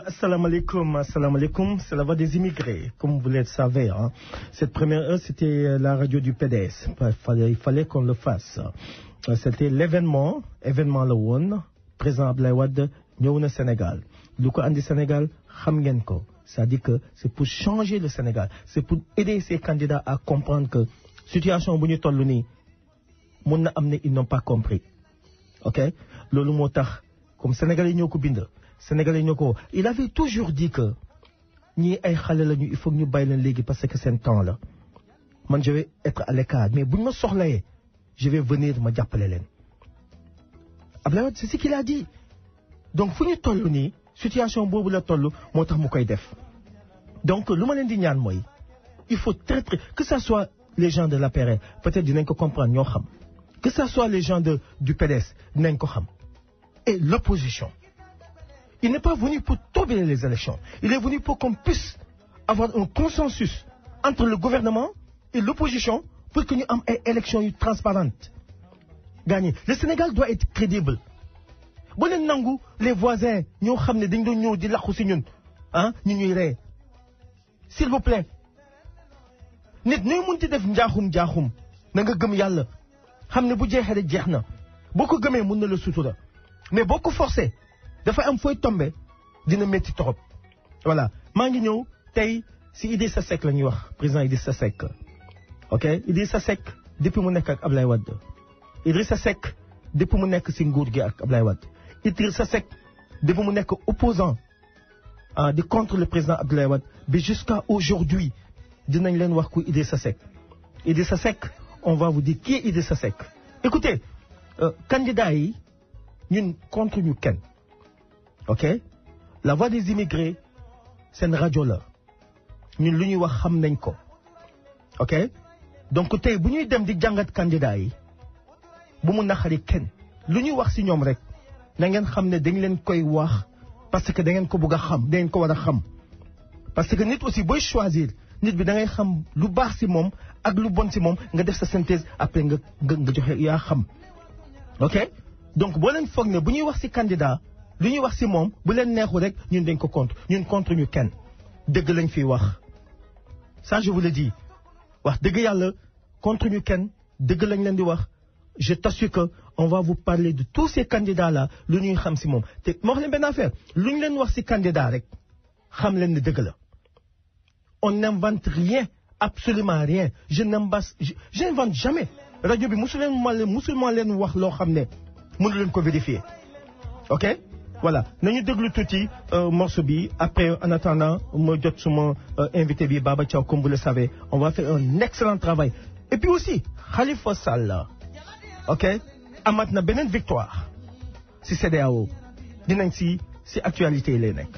Assalamu alaikum, c'est la voix des immigrés, comme vous le savez. Hein. Cette première heure, c'était la radio du PDS. Il fallait qu'on le fasse. C'était l'événement la woon, président Abdoulaye Wade ñëw na Sénégal. Lu ko andi Sénégal, xam ngeen ko. C'est-à-dire que c'est pour changer le Sénégal. C'est pour aider ces candidats à comprendre que situation bu ñu toll nii mun na am ne ils n'ont pas compris. Ok loolu moo tax comme Sénégalais ñoo ko bind. Sénégalais ñoo ko il avait toujours dit que ñii ay xale lañu il faut que ñu bàyyi leen léegi parce que seen temps la man je vais être à l'écart mais buñ ma soxlayee je vais venir ma jàppale leen. Abdoulaye Wade c'est ce qu'il a dit donc fu ñu toll nii situation boobu la toll moo tax mu koy def donc lu ma leen di ñaan mooy il faut très que ça soit les gens de l'APR peut-être dinañ ko comprendre ñoo xam que ça soit les gens du PDS dinañ ko xam et l'opposition. Il n'est pas venu pour tomber les élections. Il est venu pour qu'on puisse avoir un consensus entre le gouvernement et l'opposition pour que nous ayons une élection transparente. Gagner. Le Sénégal doit être crédible. Les voisins, nous savons que nous sommes s'il vous plaît. Nit ñuy munti def njaaxum na nga gëm yàlla xam ne bu jeexee rek jeex na boo ko gëmee mun na la sutura mais boo ko forcé dafa am fooy tombé dina métti trop voilà maa ngi ñëw tey si Idrissa Seck la ñuy wax président Idrissa Seck ok Idrissa Seck depuis mu nekk ak Ablaye Wade Idrissa Seck depuis mu nekk si nguur gi ak Ablaye Wade Idrissa Seck depuis mu nekk opposant de contre le président Abdoulaye Wade mais jusqu'à aujourd'hui dinañ leen wax ku Idrissa Seck Idrissa Seck on va vous dire qui est Idrissa Seck écoutez candidat yi ñun contre ñu kenn ok la voix des immigrés seen rajo la ñun lu ñuy wax xam nañ ko ok donc tey bu ñuy dem di jàngat candidat yi bu mu naxari kenn lu ñuy wax ci ñoom rek na ngeen xam ne dañ leen koy wax parce que da ngeen ko bëgg a xam da ngeen ko war a xam parce que nit aussi booy choisir nit bi da ngay xam lu baax ci moom ak lu bon ci moom nga def sa synthèse après nga joxe yaa xam ok donc boo leen foog ne bu ñuy wax ci candidat lu ñuy wax ci moom bu leen neexu rek ñun dañ ko contre ñun contre ñu kenn dëgg lañ fiy wax ça je vous le dis wax dëgg yàlla contre ñu kenn dëgg lañ leen di wax je t'assure que on va vous parler de tous ces candidats là lu ñuy xam ci moom te ma wax leen benn affaire lu ñu leen wax ci candidat rek xam leen ne dëgg la on n'invente rien absolument rien j'invente jamais rajo bi musulman leen wax loo xam ne mënu leen ko vérifier ok voilà nañu déglu tuuti morceau bi après en attendant ma jot suma invité bi Baba Thiaw comme vous le savez on va faire un excellent travail et puis aussi Khalifa Sall ok amat na beneen victoire si CEDEAO dinañ si actualité yi lay nekk.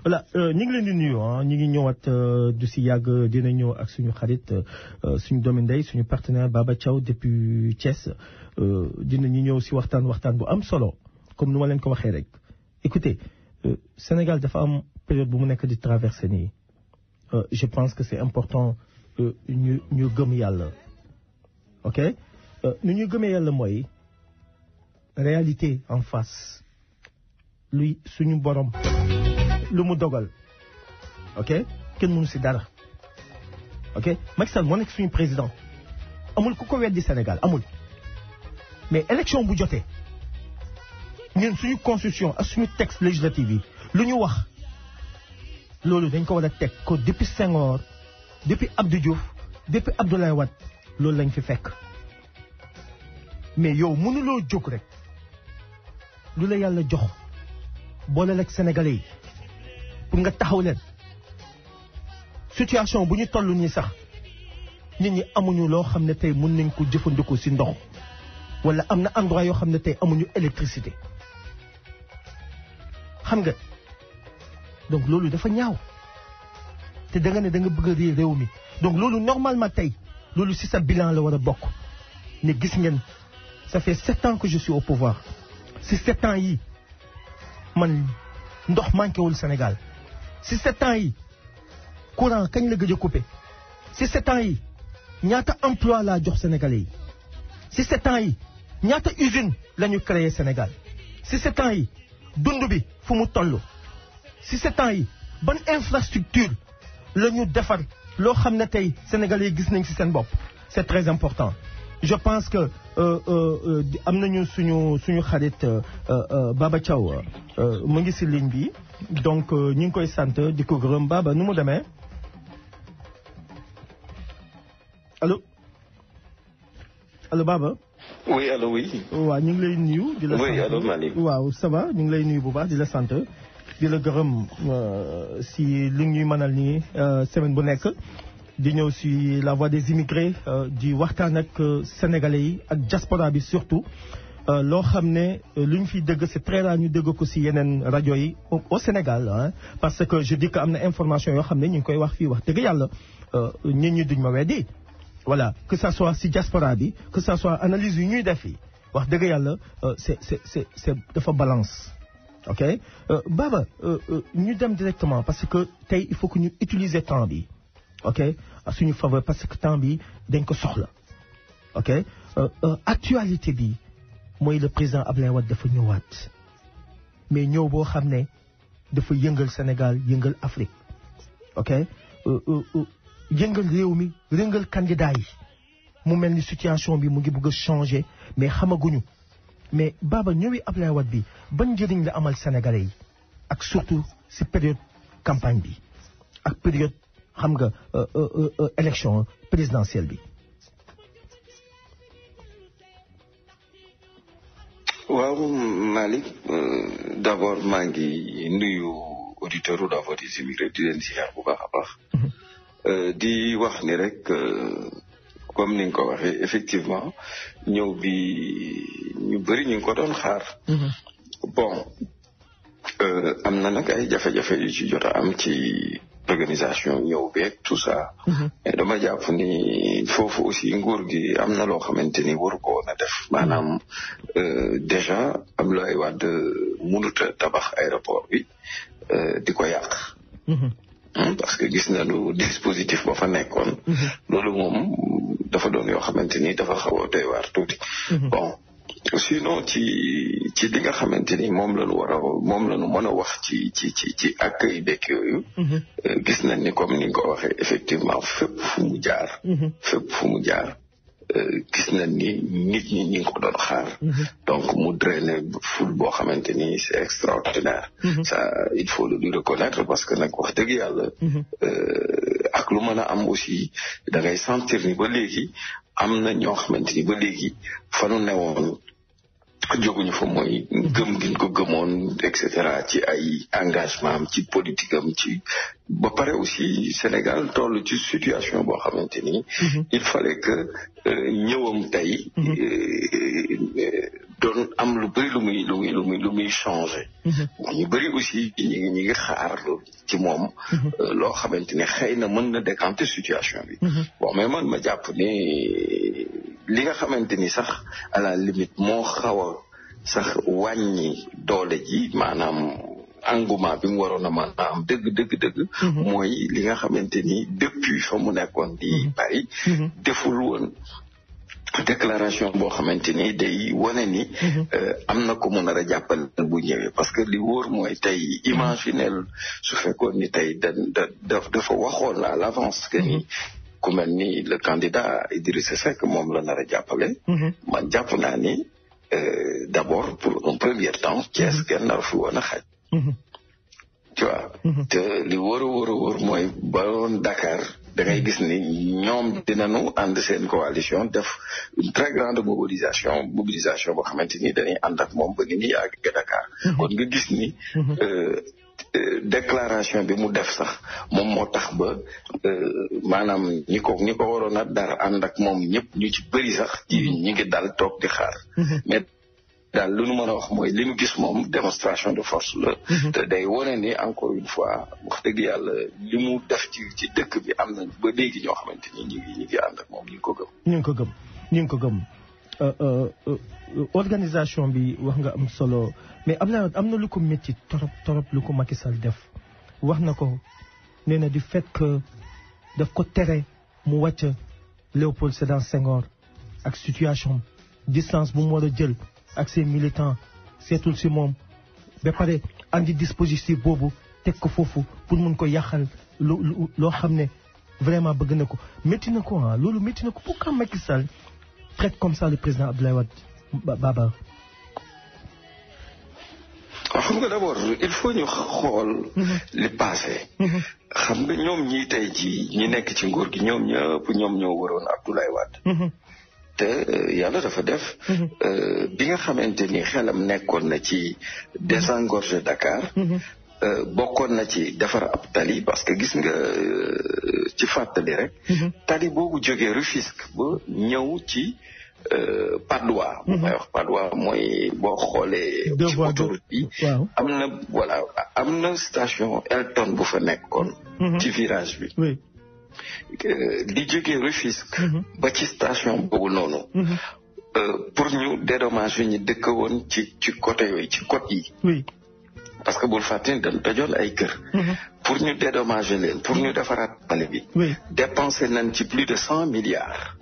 voilà ñu ngi leen di nuyu ñu ngi ñëwaat du si yàgg dina ñëw ak suñu xarit suñu doomi ndey suñu partenaire Baba Thiaw depuis Thiès dina ñu ñëw si waxtaan bu am solo comme nu ma leen ko waxee rek. écoutez Sénégal dafa am période bu mu nekk di traversé nii je pense que c'est important ñu gëm yàlla ok nu ñu gëmee yàlla mooy réalité en face luy suñu borom lu mu dogal ok kenn mënu si dara ok Macky Sall moo nekk suñu président amul ku ko weddi Sénégal amul mais élection bu jotee ñun suñu constitution ak suñu texte législatif yi lu ñu wax loolu dañ ko war a teg ko depuis Senghor depuis Abdou Diouf depuis Abdoulaye Wade loolu lañ fi fekk mais yow mënuloo jóg rek lu la yàlla jox booleel ak sénégalais yi pour nga taxaw leen situation bu ñu toll nii sax nit ñi amuñu loo xam ne tey mën nañ ko jëfandikoo ci ndox wala am na endroit yoo xam ne tey amuñu électricité xam nga donc loolu dafa ñaaw te da nga ne da nga bëgg a réew mi donc loolu normalement tey loolu ci sa bilan la war a bokk ne gis ngeen ça fait 7 ans que je suis au pouvoir ci 7 ans yi man ndox manqué wul Sénégal ci 7 ans yi courant kañ la gëj a coupé ci 7 ans yi ñaata emploi laa jox Sénégalais yi ci 7 ans yi ñaata usine la ñu créé Sénégal ci 7 ans yi dund bi fu mu toll ci 7 ans yi ban infrastructure la ñu defar loo xam ne tey Sénégalais yi gis nañ ci seen bopp c'est très important je pense que am nañu suñu xarit Baba Thiaw mu ngi ci ligne bi donc ñu ngi koy sant di ko gërëm Baba nu mu demee allo Baba. oui allo oui. waaw ñu ngi lay nuyu. di la sant oui allo Malick. waaw ça va ñu ngi lay nuyu bu baax di la sant di la gërëm si li ñuy mënal nii semaine bu nekk. di ñëw si la voix des immigrés di waxtaan ak sénégalais yi ak diaspora bi surtout loo xam ne lu ñu fiy dégg c'est très rare ñu dégg ko si yeneen rajo yi au Sénégal hein, parce que je dis que am na information yoo xam ne ñu ngi koy wax fii wax dëgg yàlla nit ñi duñ ma weddi voilà que ça soit si diaspora bi que ça soit analyse yu ñuy def fii wax dëgg yàlla c'est dafa balance ok Baba ñu dem directement parce que tey il faut que ñu utiliser temps bi ok à suñu faveur parce que temps bi dañ ko soxla ok actualité bi mooy le président Abdoulaye Wade dafa ñëwaat mais ñëw boo xam ne dafa yëngal Sénégal yëngal Afrique ok yëngal réew mi yëngal candidat yi mu mel ni situation bi mu ngi bëgg a changer mais xamaguñu mais Baba ñëwi Abdoulaye Wade bi ban njëriñ la amal Sénégalais yi ak surtout ci période campagne bi ak période xam nga élection présidentielle bi. waaw Malick d'abord maa ngi nuyu auditeurs u La Voix des immigrés di leen ziar bu baax a baax di wax ni rek comme ni nga ko waxee effectivement ñëw bi ñu bëri ñu ngi ko doon xaar. bon am na nag ay jafe-jafe yu ci jot a am ci. organisation ñëw beeg tout ça. mais dama jàpp ni foofu aussi nguur gi am na loo xamante ni waru ko woon a def maanaam déjà Abdoulaye Wade mënut a tabax aéroport bi di ko yàq. parce que gis nañu dispositif ba fa nekkoon. loolu moom dafa doon yoo xamante ni dafa xaw a doy waar tuuti. bon sinon ci li nga xamante ni moom la ñu mën a wax ci accueil beeg yooyu. gis nañ ni comme ni nga ko waxee effectivement fépp fu mu jaar. gis nañ ni nit ñi ñu ngi ko doon xaar. donc mu drainer foule boo xamante ni c'est extraordinaire. ça il faut le lui reconnaître parce que nag wax dëgg yàlla. ak lu mën a am aussi da ngay sentir ni ba léegi am na ñoo xamante ni ba léegi fa nu newoon. jóguñu fa mooy gëm giñ ko gëmoon et cetera ci ay engagement am ci politique am ci ba pare aussi Sénégal toll ci situation boo xamante ni il fallait que ñëwam tey doon am lu bëri lu muy changé. ñu bëri aussi ñi ngi xaar ci moom. loo xamante ne xëy na mën na décanter situation bi. bon mais man ma jàpp ne li nga xamante ni sax à la limite moo xaw a sax wàññi doole ji maanaam engouement bi mu waroon a mën a am dëgg. mooy li nga xamante ni depuis fa mu nekkoon di Paris. deful woon déclaration boo xamante ni day wane ni. am na ko mu nar a jàppal bu ñëwee parce que li wóor mooy tey imaginel su fekkoon ni tey dafa waxoon à l'avance que ni ku mel ni le candidat Idrissa Seck moom la nar a jàppale. man jàpp naa ni d'abord pour un premier temps Thiès kenn nar fi woon a xaj. tu vois. te li wóor a wóor mooy ba woon Dakar. da ngay gis ni ñoom dinañu ànd seen coalition def une très grande mobilisation boo xamante ni dañuy ànd ak moom ba ni ñuy àgg Dakar. kon nga gis ni déclaration bi mu def sax moom moo tax ba maanaam ñi ko waroon a dara ànd ak moom ñëpp ñu ci bëri sax ñi ngi dal toog di xaar. mais daal lu nu mën a wax mooy li ñu gis moom démonstration de force la. te day wone ni encore une fois wax dëgg yàlla li mu def ci dëkk bi am na ba léegi ñoo xamante ni ñu ngi ànd ak moom ñu ngi ko gëm. organisation bi wax nga am solo mais am na lu ko métti torop lu ko Macky Sall def wax na ko nee na di fekk daf ko tere mu wàcc Léopold Sédar Senghor ak situation distance bu mu war a jël. ak ses militants seetul si moom ba pare andi dispositif boobu teg ko foofu pour mun ko yàqal loo xam ne vraiment bëgg na ko métti na ko loolu métti na ko pourquoi Macky Sall traite comme ça le président Abdoulaye Wade Baba. xam nga d'abord il faut ñu xool li passé. xam nga ñoom ñii tey ji ñi nekk ci nguur gi ñoom ñoo waroon Abdoulaye Wade. te yàlla dafa def bi nga xamante ni xelam nekkoon na ci désengorger Dakar bokkoon na ci defar ab tali parce que gis nga ci fàttali rek tali boobu jógee Rufisque ba ñëw ci Patte d'Oie bu may wax Patte d'Oie mooy boo xoolee ci autoroute bi am na station Elton bu fa nekkoon ci virage bi di jógee Rufisque ba ci station boobu noonu pour ñu dédommager ñu dëkk woon ci côté yooyu ci côte yi parce que bul fàtte ni dañ tojoon ay kër pour ñu dédommager leen pour ñu defaraat tali bi dépensé nañ ci plus de 100 milliards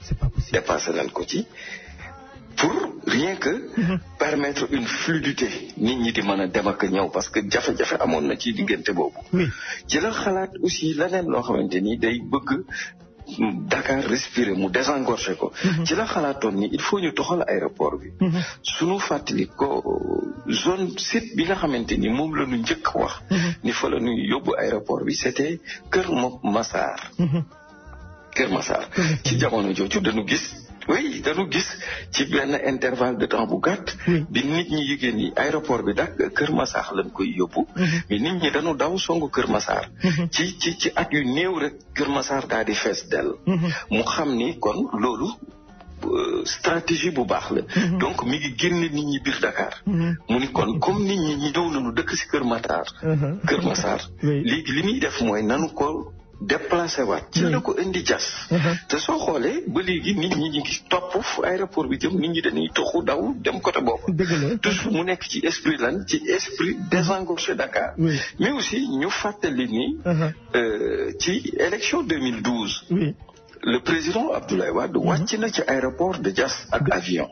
c'est pas possible dépensé nañ ko ci pour rien que permettre une fluidité nit ñi di mën a dem ak ñëw parce que jafe-jafe amoon na ci diggante boobu. ci la xalaat aussi leneen loo xamante ni day bëgg Dakar respirer mu désengorger ko. ci la xalaatoon ni il faut ñu toxal aéroport bi. sunu fàttali ko zone site bi nga xamante ni moom la ñu njëkk wax. ni fa la ñuy yóbbu aéroport bi c'était Kër Massar. Kër Massar ci jamono jooju dañu gis ci benn intervalle de temps bu gàtt. bi nit ñi yëgee ni aéroport bi Kër Massar lañ koy yóbbu. mais nit ñi dañu daw songu Kër Massar. ci at yu néew rek Kër Massar daal di fees dell. mu xam ni kon loolu stratégie bu baax la. donc mi ngi génne nit ñi biir Dakar. mu ni kon comme nit ñi ñëw nañu dëkk si Kër Massar. Kër Massar léegi li muy def mooy nanu ko déplacé waat ci la ko indi jas te soo xoolee ba léegi nit ñi ngi topp fu aéroport bi jëm nit ñi dañuy toxu daw dem côté boobu toujours mu nekk ci esprit désengorger Dakar mais aussi ñu fàttali ni ci élection 2012 le président Abdoulaye Wade wàcc na ci aéroport de Diass ak avion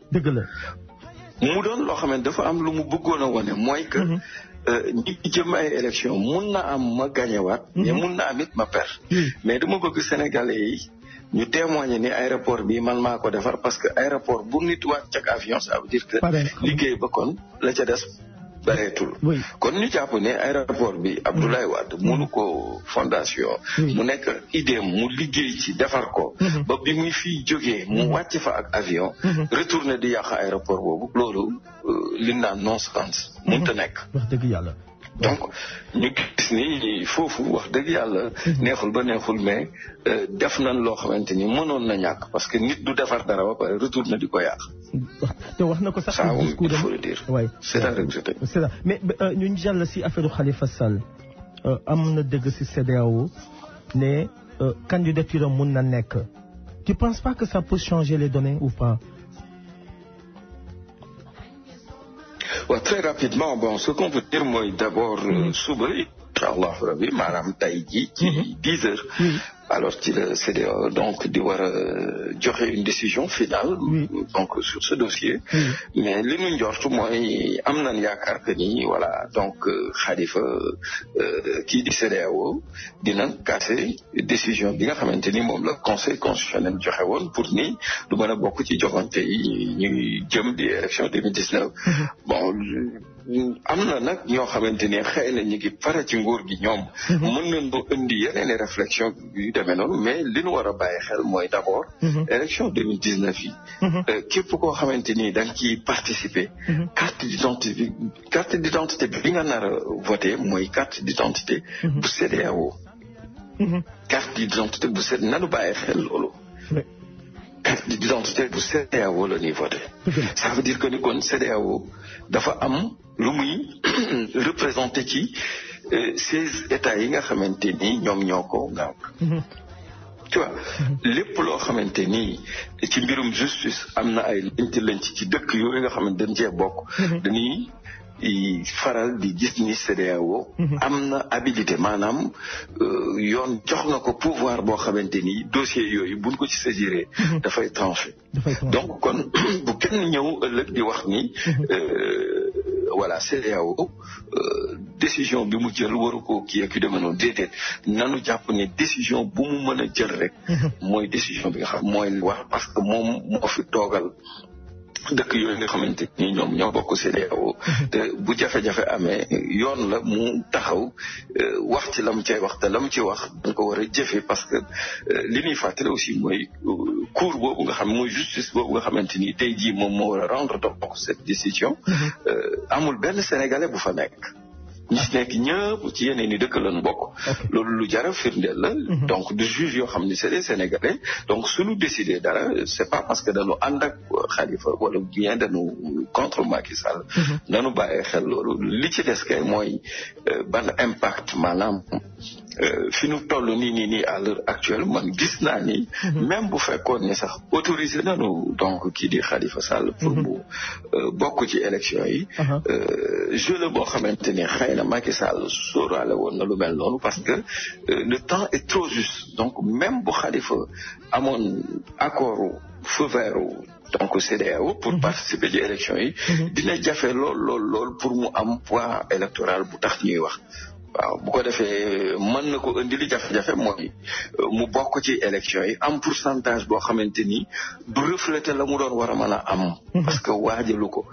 mu doon loo xam ne dafa am lu mu bëggoon a wane mooy que ñi jëm ay élection mun na am ma gañewaat mais mun na am it ma perdre mais dama bëgg Sénégalais yi ñu témoigner ni aéroport bi man maa ko defar parce que aéroport bu nit wàcc ak avion ça veut dire que liggéey ba kon la ca des bareetul kon ñu jàpp ne aéroport bi Abdoulaye Wade mënu ko fondation mu nekk idée mu liggéey ci defar ko ba bi muy fii jógee mu wàcc fa ak avion retourner di yàq aéroport boobu loolu li naan non sens mënta nekk wax dëgg yàlla donc ñu gis ni foofu wax dëgg yàlla neexul ba neexul mais def nañ loo xamante ni mënoon na ñàkk parce que nit du defar dara ba pare retour na di ko yàq. te wax na ko sax ça il faut le dire. waay c'est à regretter. c'est ça mais ñu jàll si affaire Khalifa Sall am na dëgg si CEDEAO ne candidature am mun na nekk. Tu penses pas que ça peut changer les données ou pas? Ouais, très rapidement, bon, ce qu'on peut dire, moi, d'abord, suba, inchallah rabbi, maanaam tey jii ci 10 heures. Alors ci la CEDEAO donc di war a joxe une décision finale. donc sur ce dossier. mais li ñu njort mooy am nañ yaakaar que ni voilà donc Khalifa kii di CEDEAO dina casser décision bi nga xamante ni moom la conseil constitutionnel joxe woon pour ni du mën a bokk ci joxante yi ñuy jëm di élection 2019. bon am na nag ñoo xamante ni xëy na ñu ngi pare ci nguur gi ñoom. mën nañu indi yeneen i réflexion yu demee noonu mais li ñu war a bàyyi xel mooy d' abord. élection 2019 yi. képp koo xamante ni da nga ciy participer. carte d' identité bi nga nar a voté mooy carte d' identité. bu CEDEAO. carte d' identité bu CEDEAO nanu bàyyi xel loolu. carte d' identité bu CEDEAO la ñuy voté. ça veut dire que ni kon CEDEAO dafa am lu muy représenté ci 16 états yi nga xamante ni ñoom ñoo ko ngànk. tu vois lépp loo xamante ni ci mbirum justice am na ay lënt ci dëkk yooyu nga xamante dañ cee bokk. dañuy faral di gis ni CEDEAO am na habilité maanaam yoon jox na ko pouvoir boo xamante ni dossier yooyu buñ ko ci saisiré dafay tranché. donc kon bu kenn ñëw ëllëg di wax ni voilà CEDEAO décision bi mu jël waru ko kii ak yu demee noonu déedéet nanu jàpp ne décision bu mu mën a jël rek mooy décision bi nga xam mooy wax parce que moom moo fi toogal dëkk yooyu nga xamante ni ñoom ñoo bokk CEDEAO te bu jafe-jafe amee yoon la mu taxaw wax ci lam cay wax te lam ci wax dañ ko war a jëfee parce que li ñuy fàttali aussi mooy cour boobu nga xam mooy justice boobu nga xamante ni tey jii moom moo war a rendre donc cette décision amul benn sénégalais bu fa nekk ñi si nekk ñëpp ci yeneen i dëkk lañu bokk. loolu lu jar a firndeel la. donc du juge yoo xam ni c'est des sénégalais donc suñu décidé dara c'est pas parce que dañu ànd ak Khalifa wala bien dañu contre Macky Sall. nañu bàyyi xel loolu li ci des kay mooy ban impact maanaam fi ñu toll nii à l'heure actuelle man gis naa ni. même bu fekkoon ni sax autorisé nañu donc kii di Khalifa Sall. pour mu bokk ci élection yi. jeu la boo xamante ni xëy na Macky Sall sóoraale woon na lu mel noonu parce que le temps est trop juste donc même bu Khalifa amoon accord feu vert donc CEDEAO pour participer ci élection yi. dina jafe lool pour mu am poids électoral bu tax ñuy wax. waaw bu ko defee mën na ko indi li jafe-jafe mooy mu bokk ci élection yi am pourcentage boo xamante ni du refléter la mu doon war a mën a am. parce que waajalu ko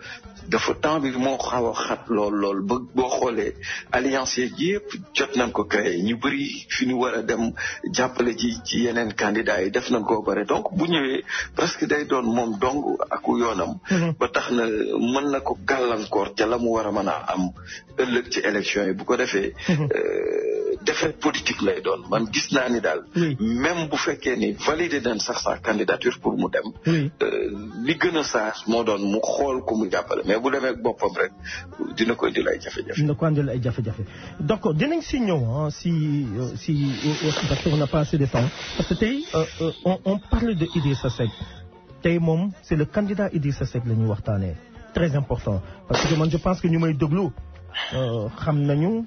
dafa temps bi moo xaw a xat lool ba boo xoolee alliance yëpp jot nañ ko créé ñu bëri fi ñu war a dem jàppale ci yeneen candidats yi def nañ ko bare donc bu ñëwee presque day doon moom dong ak yoonam. ba tax na mën na ko gàllankoor ca la mu war a mën a am ëllëg ci élection yi bu ko defee. défaite politique lay doon man gis naa ni daal. même bu fekkee ni validé nañ sax sa candidature pour mu dem. li gën a sax moo doon mu xool ku mu jàppale mais bu demee boppam rek dina ko indil ay jafe-jafe. dina ko indil ay jafe-jafe donc dinañ si ñëw si parce qu'on n'a pas assez de temps parce que tey on parle de Idrissa Seck tey moom c'est le candidat Idrissa Seck la ñuy waxtaanee très important parce que man je pense que ñu may déglu xam nañu.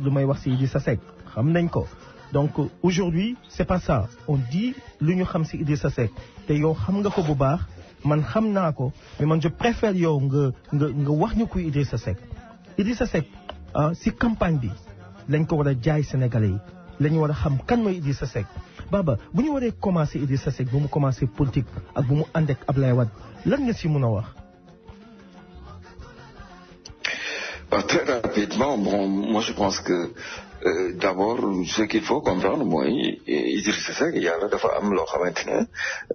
lu may wax ci Idrissa Seck xam nañ ko donc aujourd'hui c'est pas ça on dit lu ñu xam ci Idrissa Seck te yow xam nga ko bu baax man xam naa ko mais man je préfère yow nga wax ñu kuy Idrissa Seck Idrissa Seck ci campagne bi lañ ko war a jaay Sénégalais yi la ñu war a xam kan mooy Idrissa Seck Baba bu ñu waree commencer Idrissa Seck bu mu commencer politique ak bu mu ànd ak Ablaye Wade lan nga ci mën a wax. Très rapidement, bon, moi je pense que d'abord ce qu'il faut comprendre mooy Idrissa Seck yàlla dafa am loo xamante ne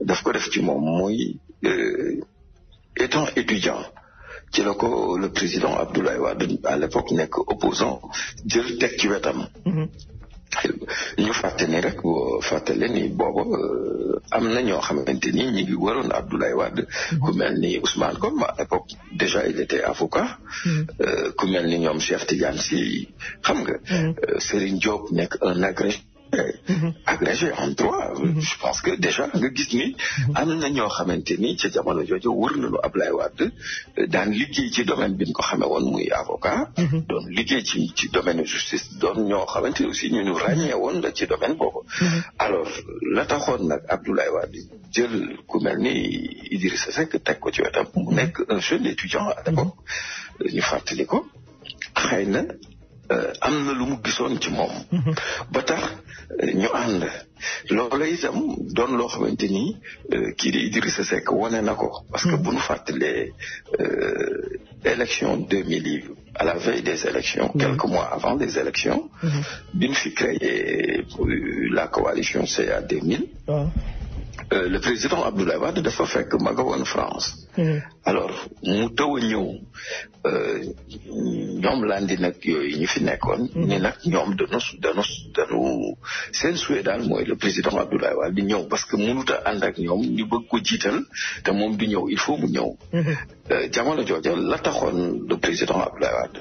daf ko def ci moom mooy étant étudiant ci la ko le président Abdoulaye Wade à l'époque nekk opposant jël teg ci wetam. ñu fàttali rek fàttali ni booba am na ñoo xamante ni ñu ngi waroon Abdoulaye Wade ku mel ni Ousmane Ngom à l'époque déjà il était avocat. ku mel ni ñoom Cheikh Tidiane Sy xam nga. Serigne Diop nekk un agrégé en droit. Je pense que déjà nga gis ni am na ñoo xamante ni ca jamono jooju wër nañu Abdoulaye Wade daan liggéey ci domaine bi ñu ko xamee woon muy avocat. doon liggéey ci domaine justice doon ñoo xamante ni aussi ñu ràññee woon la ci domaine boobu. alors la taxoon nag Abdoulaye Wade jël ku mel ni Idrissa Seck teg ko ci wetam mu nekk un jeune étudiant à l'époque ñu fàttali ko xëy na am na lu mu gisoon ci moom. ba tax ñu ànd loolu itam doon loo xamante ni kii di Idrissa Seck wane na ko. parce que bu ñu fàttalee élection 2000 yi à la veille des élections. quelques mois avant les élections. bi ñu fi créé la coalition CA 2000. le président Abdoulaye Wade dafa fekk ma nga woon France. alors mu taw a ñëw ñoom landi nag yooyu ñu fi nekkoon. ni nag ñoom dañu seen souhait daal mooy le président Abdoulaye Wade di ñëw parce que mënut a ànd ak ñoom ñu bëgg ko jiital te moom du ñëw il faut mu ñëw. jamono jooja la taxoon le président Abdoulaye Wade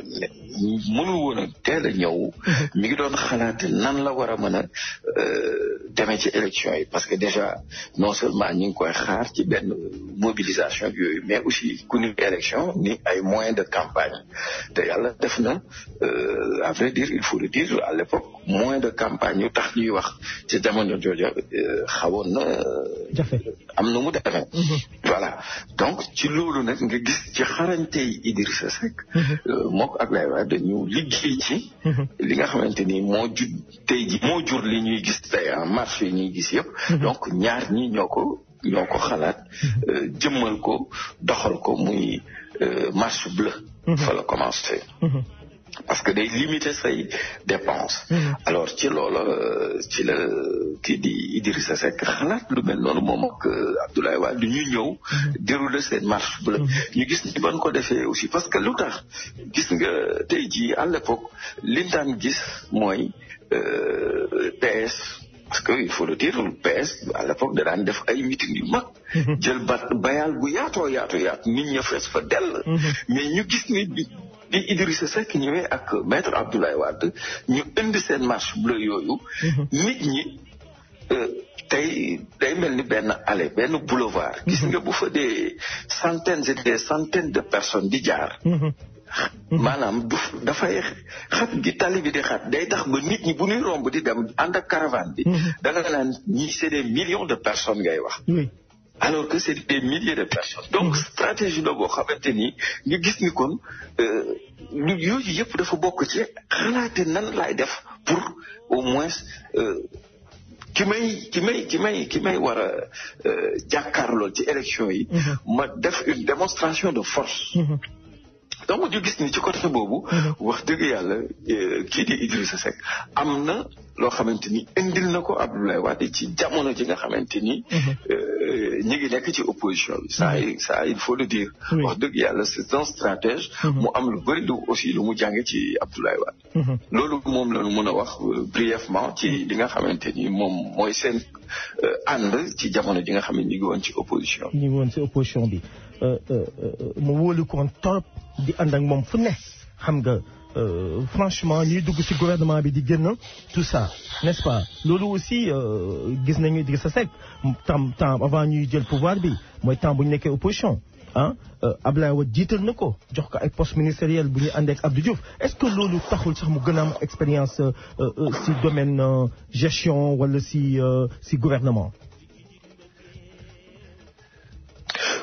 mënul woon a teel a ñëw. mi ngi doon xalaat nan la war a mën a demee ci élection yi parce que déjà non seulement ñu ngi koy xaar ci benn mobilisation yooyu mais aussi ku ni élection ni ay moyens de campagne te yàlla def na à vrai dire il faut le dire à l'époque moyens de campagne yu tax ñuy wax ci jamono jooja xawoon na am na mu demee. voilà donc ci loolu nag nga gis ci xarañtey Idrissa Seck mook Abdoulaye Wade dañu liggéey ci li nga xamante ni moo jur tey ji moo jur li ñuy gis tey en marché yi ñuy gis yëpp. donc ñaar ñi ñoo ko xalaat jëmmal ko doxal ko muy marche bleue. fa la commencé. parce que day limiter say dépenses. alors ci loola ci la kii di Idrissa Seck xalaat lu mel noonu moom ak Abdoulaye Wade ñu ñëw dérouler seen marche bleue. ñu gis ni ban ko defee aussi parce que lu tax gis nga tey jii à l'époque liñ daan gis mooy PS. parce que il faut le dire PS à l'époque da daan def ay meeting yu mag. jël bayal bu yaatoo yaatu nit ña fees fa dell. mais ñu gis ni di Idrissa Seck ñëwee ak maître Abdoulaye Wade ñu indi seen marche bleue yooyu. nit ñi tey day mel ni benn allée benn boulevard. gis nga bu fa des centaines et des centaines de personnes di jaar. maanaam dafay xat gi tali bi di xat day tax ba nit ñi bu ñuy romb di dem ànd ak caravane bi. da nga naan ñi c'est des millions de personnes ngay wax. alors que c'est des milliers de personnes. donc stratégie la boo xamante ni nga gis ni kon yooyu yëpp dafa bokk ci xalaate nan laay def pour au moins ki may war a jàkkaarloo ci élection yi. ma def une démonstration de force. donc ñu gis ni ci côté boobu. wax dëgg yàlla kii di Idrissa Seck am na loo xamante ni indil na ko Abdoulaye Wade ci jamono ji nga xamante ni. ñi ngi nekk ci opposition bi. ça il faut le dire. wax dëgg yàlla c'est un stratège. mu am lu bëri aussi lu mu jànge ci Abdoulaye Wade. loolu moom la ñu mën a wax brièvement ci li nga xamante ni moom mooy seen ànd ci jamono ji nga xam ne ñu ngi woon ci opposition bi. ñu ngi woon ci opposition bi mu wóolu ko trop di ànd ak moom fu ne xam nga. franchement ñuy dugg ci gouvernement bi di génn tout ça n'est-ce pas loolu aussi gis nañu Idrissa Seck temps avant ñuy jël pouvoir bi mooy temps bu ñu nekkee opposition Abdoulaye Wade jiital na ko jox ko ay poste ministériel bu ñu àndee ak Abdou Diouf est-ce que loolu taxul sax mu gën a am expérience ci domaine gestion wala ci gouvernement.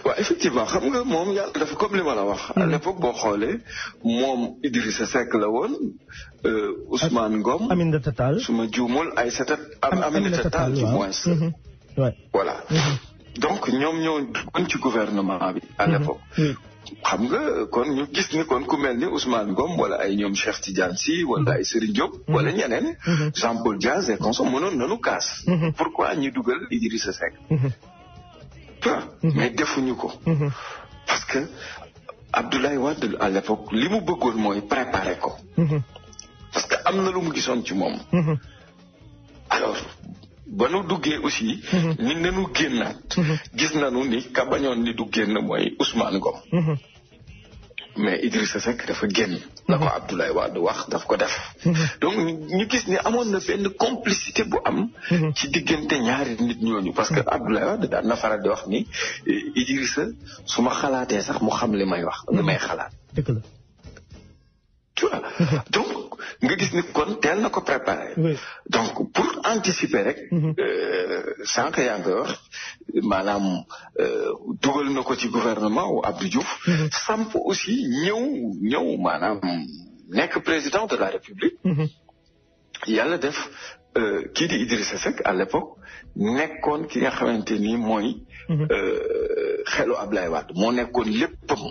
waaw effectivement xam nga moom yàlla dafa comme li ma la wax. à l'époque boo xoolee moom Idrissa Seck la woon Ousmane Ngom. Aminata Tall suma juumul Aminata Tall du moins. voilà. donc ñoom ñoo duggoon ci gouvernement bi. à l'époque. xam nga kon ñu gis ni kon ku mel ni Ousmane Ngom wala ay ñoom Cheikh Tidiane Sy wala ay Serigne Diop. wala ñeneen. Jean-Paul Diaz et consorts mënoon nañu kaas. pourquoi ñu dugal Idrissa Seck. mais defuñu ko. parce que Abdoulaye Wade à l'époque li mu bëggoon mooy préparer ko. parce que am na lu mu gisoon ci moom. alors ba nu duggee aussi. ni nanu génnaat. gis nanu ni ka bañoon ni du génn mooy Ousmane Ngom. mais Idrissa Seck dafa génn. la ko Abdoulaye Wade wax daf ko def. donc ñu gis ni amoon na benn complicité bu am. ci diggante ñaari nit ñooñu parce que Abdoulaye Wade daan na faral di wax ni Idrissa su ma xalaatee sax mu xam li may wax li may xalaat. dëgg la. tu vois donc nga gis ni kon teel na ko préparé. donc pour anticiper rek. sànq yaa ngi koy wax maanaam dugal na ko ci gouvernement wu Abdou Diouf. samp aussi ñëw maanaam nekk président de la République. yàlla def kii di Idrissa Seck à l'époque nekkoon ki nga xamante ni mooy. xelu Abdoulaye Wade moo nekkoon léppam.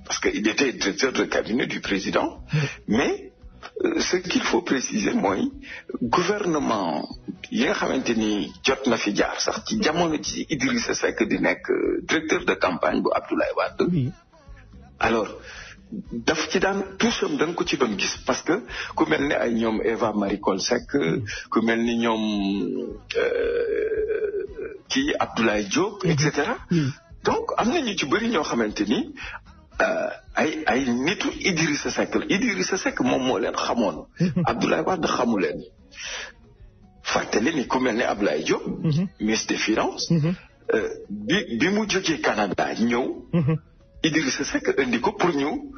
parce que il était directeur de cabinet du président. mais ce qu'il faut préciser mooy gouvernement yi nga xamante ni jot na fi jaar sax ci jamono ci Idrissa Seck di nekk directeur de campagne bu Abdoulaye Wade. alors daf ci daan toucham da nga ko ci doon gis parce que ku mel ni ay ñoom Eva Marie Coll Seck ku mel ni ñoom kii Abdoulaye Diop et cetera. donc am na ñu ci bëri ñoo xamante ni. ay nitu Idrissa Seck moom moo leen xamoon. Abdoulaye Wade xamu leen. fàttali ni ku mel ne Abdoulaye Diop. ministre des finances. bi mu jógee Canada ñëw. Idrissa Seck indi ko pour ñu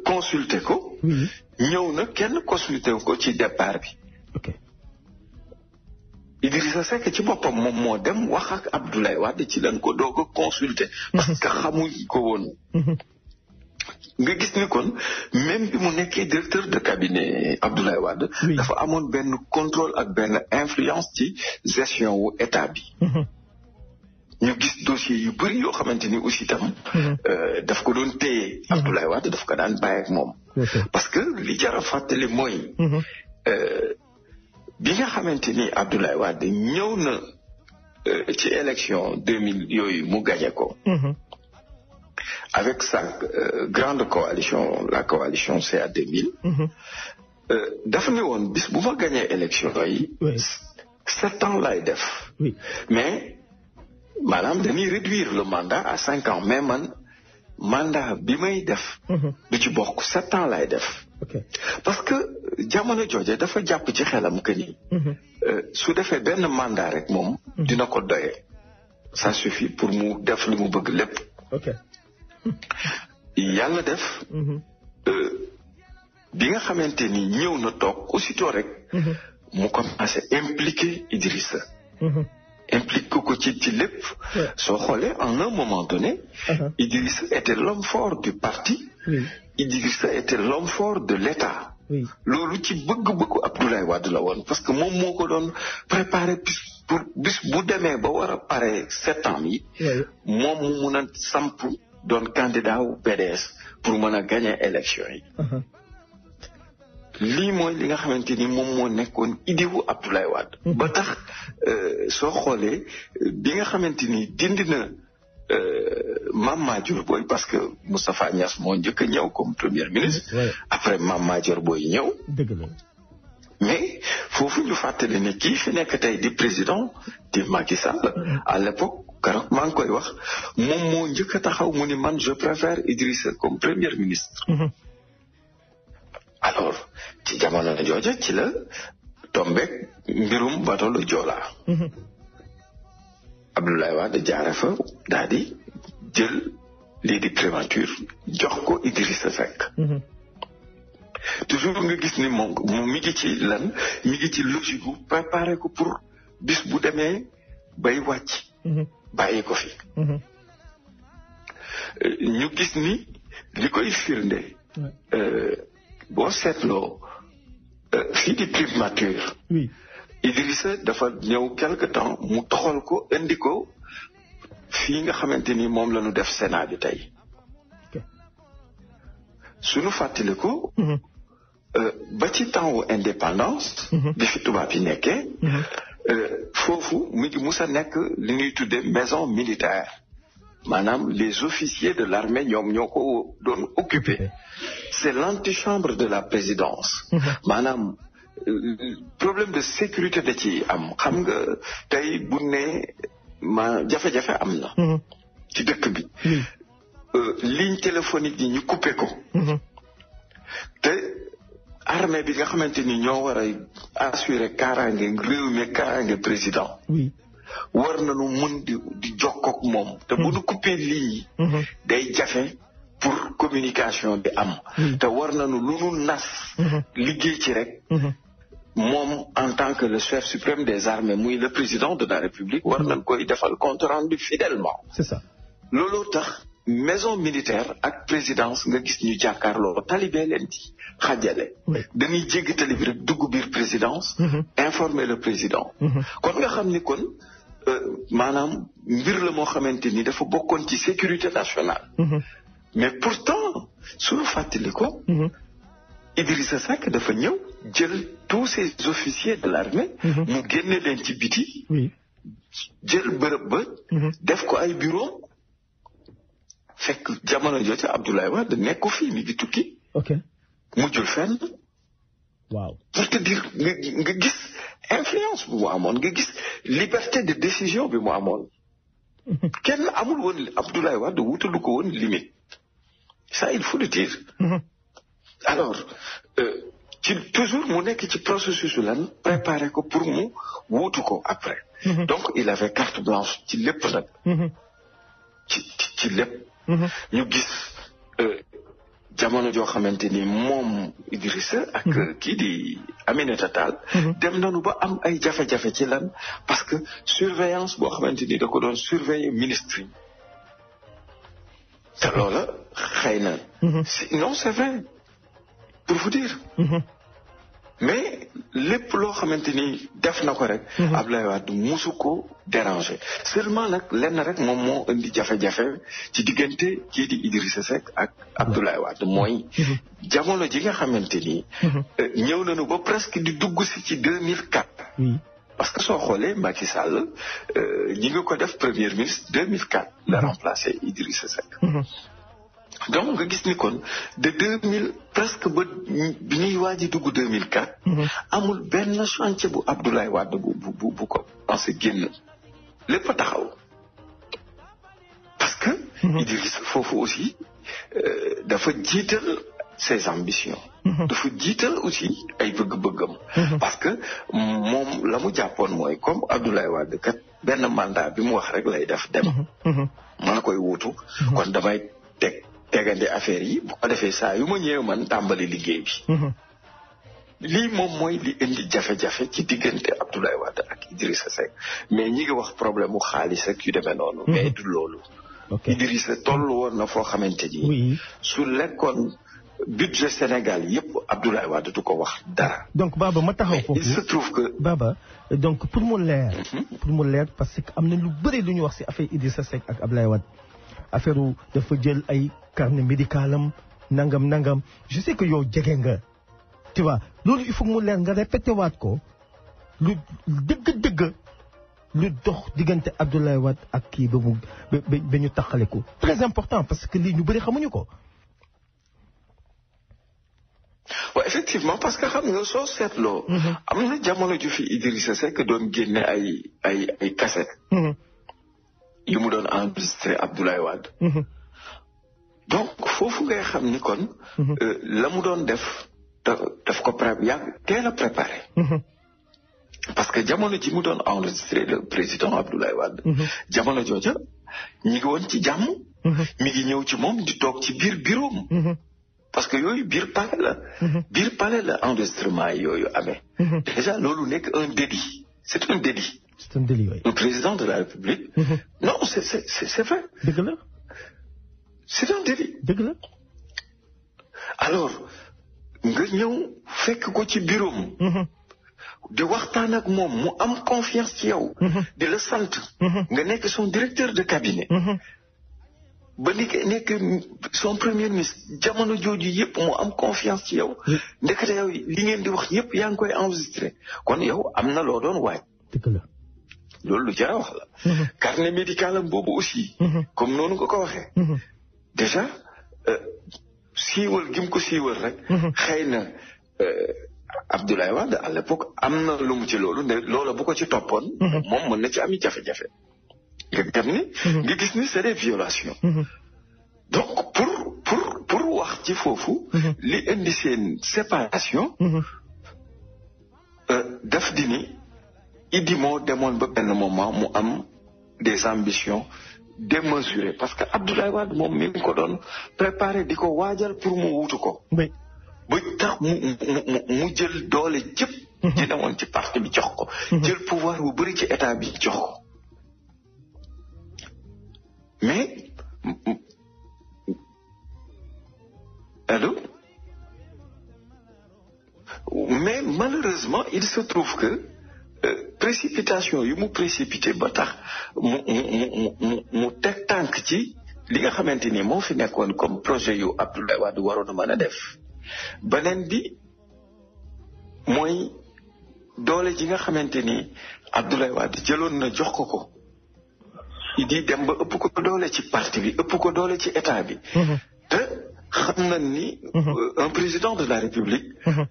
consulter ko. ñëw na kenn consulter ko ci départ bi. Idrissa Seck ci boppam moom moo dem wax ak Abdoulaye Wade ci lañ ko doog a consulter. parce que xamuñ ko woon. nga gis ni kon même bi mu nekkee directeur de cabinet Abdoulaye Wade. dafa amoon benn contrôle ak benn influence ci gestion wu état bi. ñu gis dossier yu bëri yoo xamante ni aussi tam. daf ko doon téye. Abdoulaye Wade daf ko daan bàyyi ak moom. parce que li jar a fàttali mooy. bi nga xamante ni Abdoulaye Wade ñëw na ci élection 2000 yooyu mu gagné ko. avec sa grande coalition la coalition CA 2000. dafa ne woon bis bu ma gagné élection yi. 7 ans lay def. mais maanaam dañuy réduire le mandat à 5 ans mais man mandat bi may def. du ci bokk 7 ans lay def. parce que jamono jooje dafa jàpp ci xelam que ni. su defee benn mandat rek moom. dina ko doyee. ça suffit pour mu def li mu bëgg lépp. yàlla def. bi nga xamante ni ñëw na toog aussitôt rek. mu commencé impliqué Idrissa. impliqué ko ci lépp. soo xoolee en un moment donné. Idrissa était l'homme fort du parti. Idrissa était l'homme fort de l'État. loolu ci bëgg-bëggu Abdoulaye Wade la woon parce que moom moo ko doon préparé bis bu demee ba war a pare 7 ans yi. moom mu mun a samp doon candidat wu PDS pour mën a gagner élection yi. lii mooy li nga xamante ni moom moo nekkoon idée wu Abdoulaye Wade. ba tax soo xoolee bi nga xamante ni dindi na Mame Madior Boye parce que Moustapha Niasse moo njëkk a ñëw comme premier ministre. après Mame Madior Boye ñëw. dëgg la. mais foofu ñu fàttali ne kii fi nekk tey di président di Macky Sall. à l'époque keroog maa ngi koy wax moom moo njëkk a taxaw mu ni man je préfère Idrissa comme premier ministre. alors ci jamono jooja ci la tombeek mbirum bateau le Joola. Abdoulaye Wade jaare fa daal di jël lii di primature jox ko Idrissa Seck. toujours nga gis ni moom mi ngi ci lan mi ngi ci logique gu préparé ko pour bis bu demee bay wàcc. bàyyi ko fi. ñu gis ni li koy firnde. boo seetloo fii di primature. Idrissa dafa ñëw quelque temps mu toxal ko indi ko fii nga xamante ni moom la ñu def Sénat bi tey. suñu fàttali ko. ba ci temps wu indépendance. bi fi tubaab yi nekkee. foofu mu ngi mus a nekk li ñuy tuddee maison militaire. maanaam les officiers de l'armée ñoom ñoo ko doon occupé. C'est l'antichambre de la présidence. maanaam problème de sécurité da ci am xam nga tey bu ne jafe-jafe am na. ci dëkk bi. ligne téléphonique yi ñu coupé ko. te armée bi nga xamante ni ñoo war a assurer kaaraange réew mi kaaraange président. war nañu mën di jokkook moom. te bu ñu coupé ligne yi. day jafe pour communication bi am. te war nañu lu nu nas. liggéey ci rek. moom en tant que le chef suprême des armées muy le président de la République war nañ koy defal compte rendu fidèlement. C'est ça. looloo tax maison militaire ak présidence nga gis ñu jàkkaarloo talibé leen ci xajale. dañuy jéggi tali bi rek dugg biir présidence. informer le président. kon nga xam ni kon maanaam mbir la moo xamante ni dafa bokkoon ci sécurité nationale. mais pourtant suñu fàttali ko. Idrissa Seck dafa ñëw jël tous ces officiers de l'armée. mu génne leen ci biti. jël bërëb ba. def ko ay bureau. fekk jamono jooju Abdoulaye Wade nekku fii mi ngi tukki. mujjul fenn. waaw pour te dire nga gis influence bi mu amoon nga gis liberté de décision bi mu amoon. kenn amul woon Abdoulaye Wade wutalu ko woon limite. ça il faut le dire. alors ci toujours mu nekk ci processus lan préparer ko pour mu wuutu ko après. donc il avait carte blanche ci lépp nag. ci lépp. ñu gis jamono joo xamante ni moom Idrissa ak kii di Aminata Tall. dem nañu ba am ay jafe-jafe ci lan parce que surveillance boo xamante ni da ko doon surveiller ministre yi. te loola xëy na. non c'est vrai pour vous dire. mais lépp loo xamante ni def na ko rek. Abdoulaye Wade musu ko déranger seulement nag lenn rek moom moo indi jafe-jafe ci diggante kii di Idrissa Seck ak Abdoulaye Wade mooy. jamono ji nga xamante ni. ñëw nañu ba presque di dugg si ci 2004. parce que soo xoolee Macky Sall ñi nga ko def premier ministre 2004 la remplacé Idrissa Seck. donc nga gis ni kon de 2000 presque ba bi ñuy waaj a dugg 2004. amul benn chantier bu Abdoulaye Wade bu ko pensé génn lépp a taxaw. parce que. Idrissa foofu aussi dafa jiital ses ambitions. dafa jiital aussi ay bëgg-bëggam. parce que moom la mu jàppoon mooy comme Abdoulaye Wade kat benn mandat bi mu wax rek lay def dem. maa koy wuutu. kon damay tegandi affaire yi bu ko defee saa yu ma ñëwee man tàmbali liggéey bi. lii moom mooy li indi jafe-jafe ci diggante Abdoulaye Wade ak Idrissa Seck mais ñi ngi wax problème mu xaalis ak yu demee noonu. mais du loolu. Idrissa toll woon na foo xamante ni. su lekkoon budget Sénégal yépp Abdoulaye Wade du ko wax dara. donc Baba ma taxaw foofu il se trouve que. Baba donc pour mu leer. parce que am na lu bëri lu ñu wax ci affaire Idrissa Seck ak Abdoulaye Wade. affaire dafa jël ay carnet médical am nangam je sais que yow jege nga tu vois loolu il faut mu leer nga répété waat ko lu dëgg lu dox diggante Abdoulaye Wade ak kii ba ñu taxale ko très important parce que lii ñu bëri xamuñu ko. waaw effectivement parce que xam nga soo seetloo. am na jamono ju fi Idrissa Seck doon génne ay cassette. yu mu doon enregistré Abdoulaye Wade. donc foofu ngay xam ni kon. la mu doon def daf ko teel a préparé. parce que jamono ji mu doon enregistré le président Abdoulaye Wade. jamono jooja ñi ngi woon ci jàmm. mi ngi ñëw ci moom di toog ci biir bureau am. parce que yooyu biir palais la. biir palais la enregistrement yooyu amee. déjà loolu nekk un délit c'est un délit. c'est un délit oui. Le président de la République. non c'est vrai. dëgg la. c'est un délit. dëgg la. alors nga ñëw fekk ko ci bureau am. di waxtaan ak moom mu am confiance ci yow. di la sant. nga nekk son directeur de cabinet. ba nekk son premier ministre jamono jooju yëpp mu am confiance ci yow. ndekete yow li ngeen di wax yëpp yaa ngi koy enregistré kon yow am na loo doon waaj. dëgg la. loolu lu jar a wax la. carnet médical am boobu aussi. comme noonu nga ko waxee. déjà siiwal gi mu ko siiwal rek. xëy na Abdoulaye Wade à l'époque am na lu mu ci loolu ne loola bu ko ci toppoon. moom mën na ci ami jafe-jafe. nga gis ni c'est des violations. donc pour wax ci foofu. li indi seen séparation. daf di ni Idi moo demoon ba benn moment mu am des ambitions démesurées parce que Abdoulaye Wade moom mi ngi ko doon préparé di ko waajal pour mu wutu ko. ba tax mu jël doole jëpp. ci demoon ci parti bi jox ko. jël pouvoir bu bëri ci état bi jox ko. mais allô. mais malheureusement il se trouve que précipitation yu mu précipité ba tax mu teg tànk ci li nga xamante ni moo fi nekkoon comme projet yu Abdoulaye Wade waroon a mën a def. beneen bi mooy doole ji nga xamante ni Abdoulaye Wade jëloon na jox ko di dem ba ëpp ko doole ci parti bi ëpp ko doole ci état bi. te xam na ni un président de la République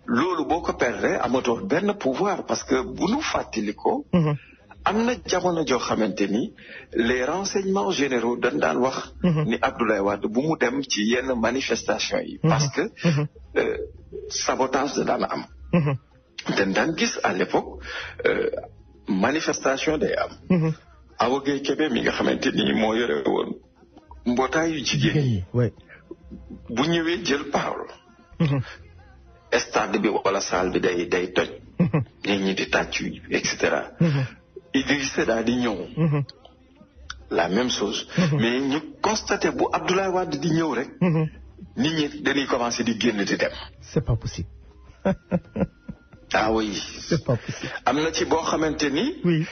loolu boo ko perdre amatoo benn pouvoir parce que bu nu fàttali ko am na jamono joo xamante ni les renseignements généraux dañ daan wax ni Abdoulaye Wade bu mu dem ci yenn manifestation yi parce que sabotage da daan am dañ daan gis à l'époque manifestation day am Awa Gueye Kébé mi nga xamante ni moo yore woon mbootaayu jigéen yi bu ñëwee jël parole stade bi wala salle bi day toj nit ñi di tàccu et cetera Idrissa daal di ñëw la même chose mais ñu constaté bu Abdoulaye Wade di ñëw rek nit ñi dañuy commencé di génn di dem. C'est pas possible. Ah oui. C'est pas possible. am na ci boo xamante ni. Oui.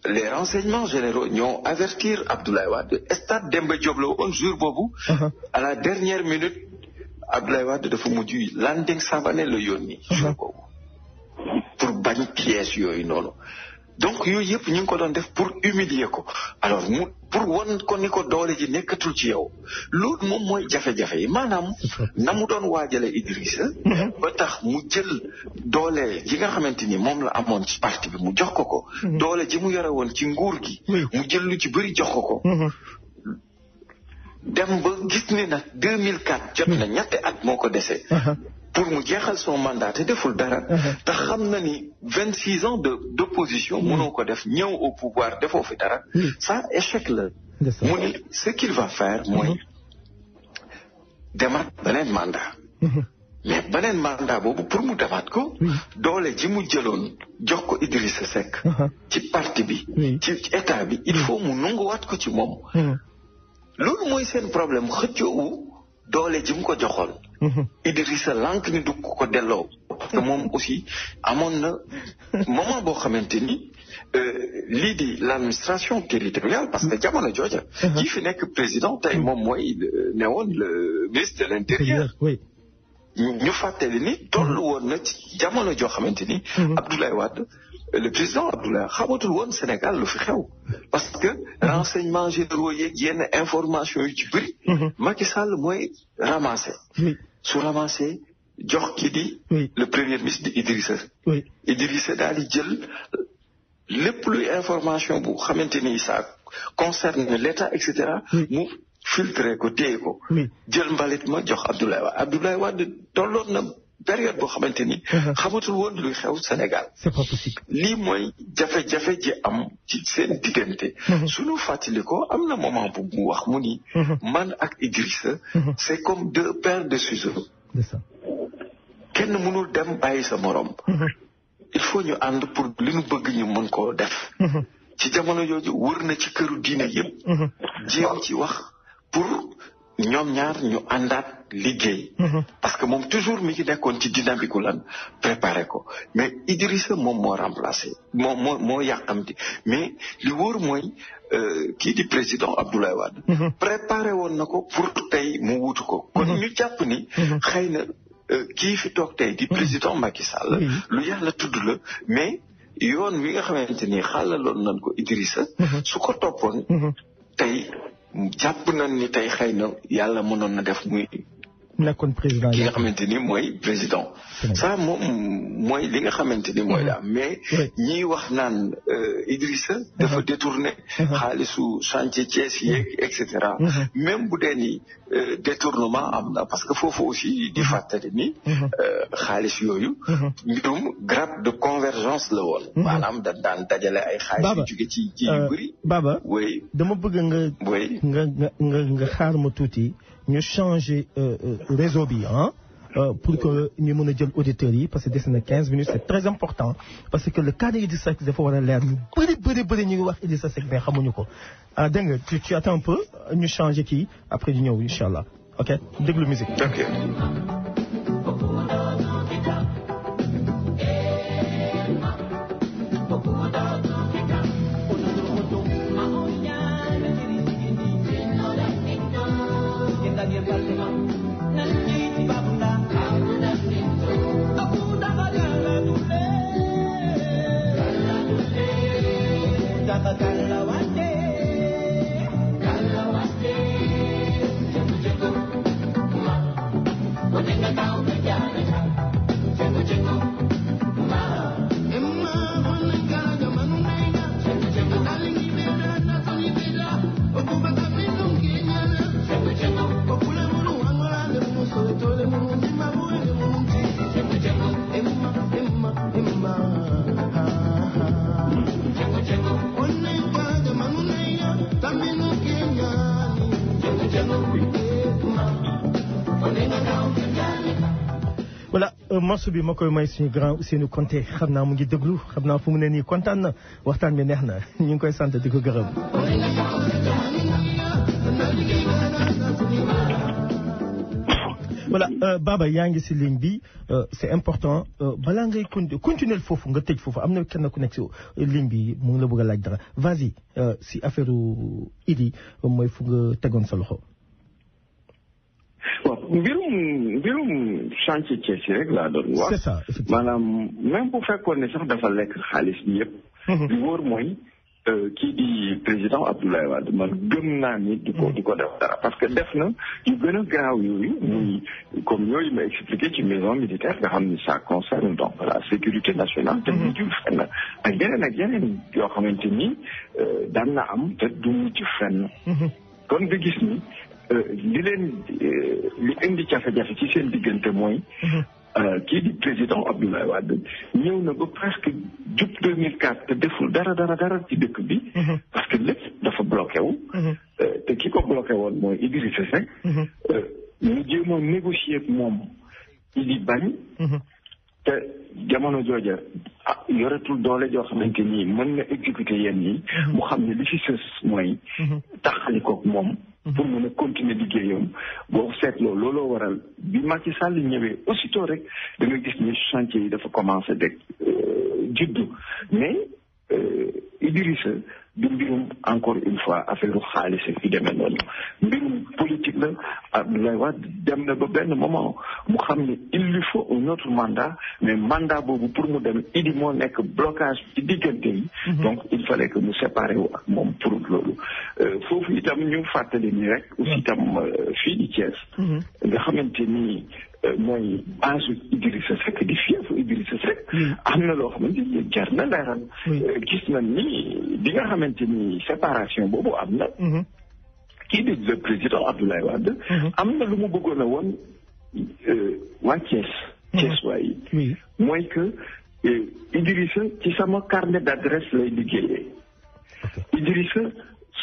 les renseignements généraux ñoo avertir Abdoulaye Wade stade Demba Diop la woon jour boobu. à la dernière minute Abdoulaye Wade dafa mujj Landing Savané la yónni. jour boobu pour bañ piège yooyu noonu. donc yooyu yëpp ñu ngi ko doon def pour humilier ko alors pour wan ko ni ko doole ji nekkatul ci yow loolu moom mooy jafe-jafe yi maanaam na mu doon waajale Idrissa ba tax mu jël doole ji nga xamante ni moom la amoon ci parti bi mu jox ko doole ji mu yore woon ci nguur gi mu jël lu ci bëri jox ko dem ba gis ni nag 2004 jot na ñetti at moo ko dese pour mu jeexal son mandat te deful dara te xam na ni 26 ans d'opposition mënoo ko def ñëw au pouvoir defoo fi dara ça échec la mu ni ce qu'il va faire mooy demaat beneen mandat mais beneen mandat boobu pour mu demaat ko doole ji mu jëloon jox ko Idrissa Seck ci parti bi ci état bi il faut mu nanguwaat ko ci moom loolu mooy seen problème xëccoowu doole ji mu ko joxoon Idrissa lànk ni du ko delloo parce que moom aussi amoon na moment boo xamante ni lii di l'administration territoriale parce que jamono jooja kii fi nekk président tey moom mooy ne woon le ministre de l'intérieur ñu fàttali ni tollu woon na ci jamono joo xamante ni Abdoulaye Wade le président Abdoulaye xamatul woon Sénégal lu fi xew parce que renseignements généraux yeeg yenn information yu ci bëri Macky Sall mooy ramassé su ramassé jox ki di le premier ministre di Idrissa daal di jël lépp luy information bu xamante ni ça concerne l'État et cetera mu filtré ko téye ko jël mbalit ma jox Abdoulaye Wade tolloon na période boo xamante ni xamatul woon luy xew Sénégal c'est pas possible lii mooy jafe-jafe ji am ci seen diggante suñu fàttali ko am na moment bu mu wax mu ni man ak Idrissa c'est comme deux paires de ciseaux kenn mënul dem bàyyi sa morom il faut ñu ànd pour li ñu bëgg ñu mën koo def ci jamono jooju wër na ci këru diine yëpp jéem ci wax pour ñoom ñaar ñu àndaat liggéey parce que moom toujours mi ngi nekkoon ci dynamique lan préparé ko mais Idrissa moom moo remplacé moo yàqamti mais li wóor mooy kii di président Abdoulaye Wade préparé woon na ko pour tey mu wutu ko kon ñu jàpp ni xëy na kii fi toog tey di président Macky Sall lu yàlla tudd la mais yoon wi nga xamante ni xàllaloon nañ ko Idrissa su ko toppoon tey jàpp nañ ni tey xëy na yàlla mënoon na def muy nekkoon président ki nga xamante ni mooy président ça moom mooy li nga xamante ni mooy la mais ñiy wax naan Idrissa dafa détourné xaalisu chantier Thiès yeeg et cetera même bu dee ni détournement am na parce que foofu aussi di fàttali ni xaalis yooyu mbirum grappe de convergence la woon maanaam da daan dajale ay xaalis yu jóge ci yu bëri Baba oui dama bëgg nga xaar ma tuuti ñu changer réseau bi pour que ñu mën a jël auditeurs yi parce que des na 15 minutes c'est très important parce que le cas de Idrissa Seck dafa war a leer ñu bëri ñu ngi wax Idrissa Seck mais xamuñu ko dégg nga tu attends un peu ñu changer kii après ñu ñëw incha allah ok déglu musique. ok. voilà morceau bi ma koy may suñu grand Ousseynou Konté xam naa mu ngi déglu xam naa fu mu ne nii kontaan na waxtaan bi neex na ñu ngi koy sant di ko gërëm. voilà Baba yaa ngi si ligne bi c'est important balaa ngay continuer foofu nga tëj foofu am na kenn ku nekk si ligne bi mu ngi la bëgg a laaj dara vas-y si affaire Idi mooy fu nga tegoon sa loxo. waaw mbirum chantier Thiès rek laa doon wax. c'est ça maanaam même bu fekkoon ne sax dafa lekk xaalis bi yëpp. li wóor mooy kii di président Abdoulaye Wade man gëm naa ni di ko def dara parce que def na yu gën a garaaw yooyu muy comme yooyu ma expliqué ci maison militaire nga xam ni ça concerne donc la sécurité nationale te mujjul fenn ak yeneen yoo xamante ni daan na am te du mujj fenn kon nga gis ni li indi jafe-jafe ci seen diggante mooy kii di président Abdoulaye Wade ñëw na ba presque jub 2004 te deful dara ci dëkk bi parce que lépp dafa bloqué wu te ki ko bloqué woon mooy Idrissa Seck ñu jéemoon négocier ak moom Idi bañ te jamono jooja yoretul doole joo xamante nii mën na exécuter yenn yi mu xam ne li fi sës mooy taxalikook moom pour mën a continuer liggéeyam boo seetloo looloo waral bi Macky Sall ñëwee aussitôt rek da nga gis ni chantier yi dafa commencé deg juddu mais Idrissa du mbirum encore une fois affaire xaalis fi demee noonu mbirum politique la Abdoulaye Wade dem na ba benn moment mu xam ne il lui faut un autre mandat mais mandat boobu pour mu dem Idi moo nekk blocage ci diggante yi donc il fallait que mu séparé wu ak moom pour loolu foofu itam ñu fàttali ni rek aussi itam fii di Thiès nga xamante ni mooy base Idrissa Seck di fiefu Idrissa Seck am na loo xamante ni jar na leeral gis nañ ni di nga xamante ni séparation boobu am na kii di le président Abdoulaye Wade am na lu mu bëggoon a woon waa Thiès waay yi mooy que Idrissa ci sama carnet d'adresse lay liggéeyee Idrissa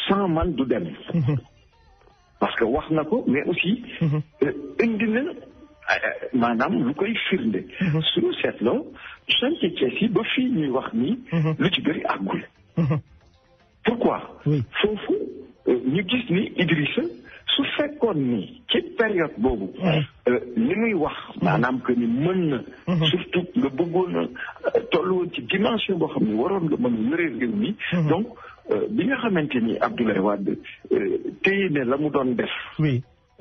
sans man du dem parce que wax na ko mais aussi indi na maanaam lu koy firnde suñu seetloo chantier Thiès yi ba fii ñuy wax ni lu ci bëri àggul pourquoi foofu ñu gis ni Idrissa su fekkoon ni ci période boobu li muy wax maanaam que ni mën na surtout nga bëggoon a toll woon ci dimension boo xam ne waroon nga mën a yore réew mi donc bi nga xamante ni Abdoulaye Wade téye ne la mu doon def